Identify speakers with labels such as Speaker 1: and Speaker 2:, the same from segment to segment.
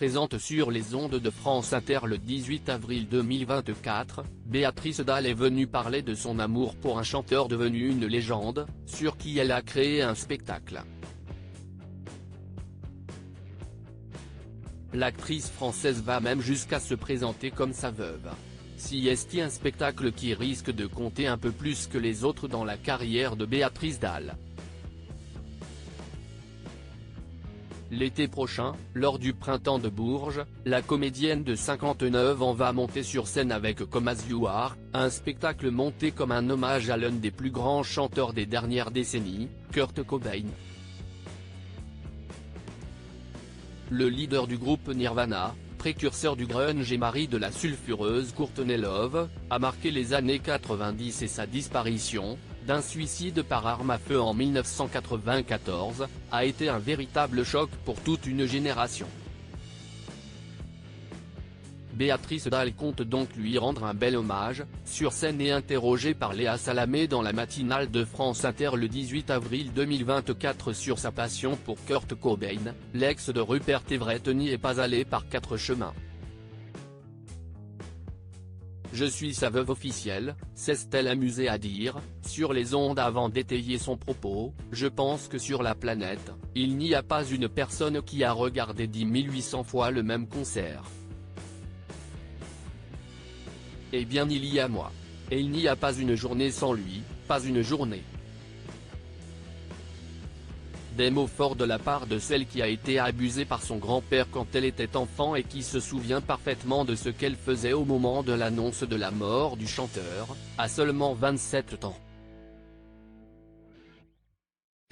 Speaker 1: présente sur les ondes de France Inter le 18 avril 2024, Béatrice Dalle est venue parler de son amour pour un chanteur devenu une légende, sur qui elle a créé un spectacle. L'actrice française va même jusqu'à se présenter comme sa veuve. Si est un spectacle qui risque de compter un peu plus que les autres dans la carrière de Béatrice Dalle. L'été prochain, lors du Printemps de Bourges, la comédienne de 59 ans va monter sur scène avec Come As You Are, un spectacle monté comme un hommage à l'un des plus grands chanteurs des dernières décennies, Kurt Cobain. Le leader du groupe Nirvana, précurseur du grunge et mari de la sulfureuse Courtney Love, a marqué les années 90 et sa disparition, d'un suicide par arme à feu en 1994, a été un véritable choc pour toute une génération. Béatrice Dalle compte donc lui rendre un bel hommage, sur scène et interrogée par Léa Salamé dans la matinale de France Inter le 18 avril 2024 sur sa passion pour Kurt Cobain, l'ex de Rupert Everett n'y est pas allé par quatre chemins. Je suis sa veuve officielle, s'est-elle amusée à dire, sur les ondes avant d'étayer son propos. Je pense que sur la planète, il n'y a pas une personne qui a regardé 10 800 fois le même concert. Eh bien il y a moi. Et il n'y a pas une journée sans lui, pas une journée. Des mots forts de la part de celle qui a été abusée par son grand-père quand elle était enfant et qui se souvient parfaitement de ce qu'elle faisait au moment de l'annonce de la mort du chanteur, à seulement 27 ans.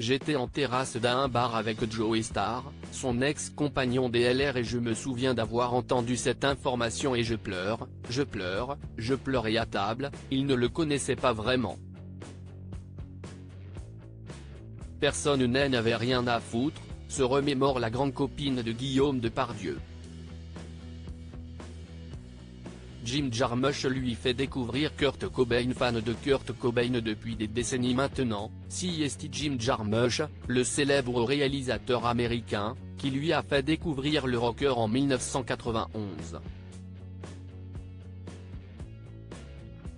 Speaker 1: J'étais en terrasse d'un bar avec Joey Starr, son ex-compagnon des LR, et je me souviens d'avoir entendu cette information et je pleurais à table. Il ne le connaissait pas vraiment. Personne n'avait rien à foutre, se remémore la grande copine de Guillaume Depardieu. Jim Jarmusch lui fait découvrir Kurt Cobain. Fan de Kurt Cobain depuis des décennies maintenant, si est Jim Jarmusch, le célèbre réalisateur américain, qui lui a fait découvrir le rocker en 1991.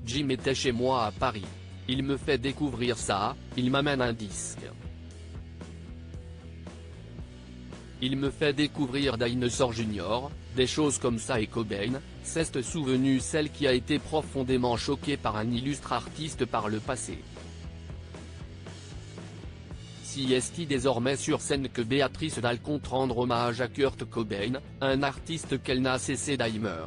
Speaker 1: Jim était chez moi à Paris. Il me fait découvrir ça, il m'amène un disque. Il me fait découvrir Dinosaur Jr., des choses comme ça, et Cobain, s'est souvenu celle qui a été profondément choquée par un illustre artiste par le passé. Si est désormais sur scène que Béatrice Dalle compte rendre hommage à Kurt Cobain, un artiste qu'elle n'a cessé d'aimer.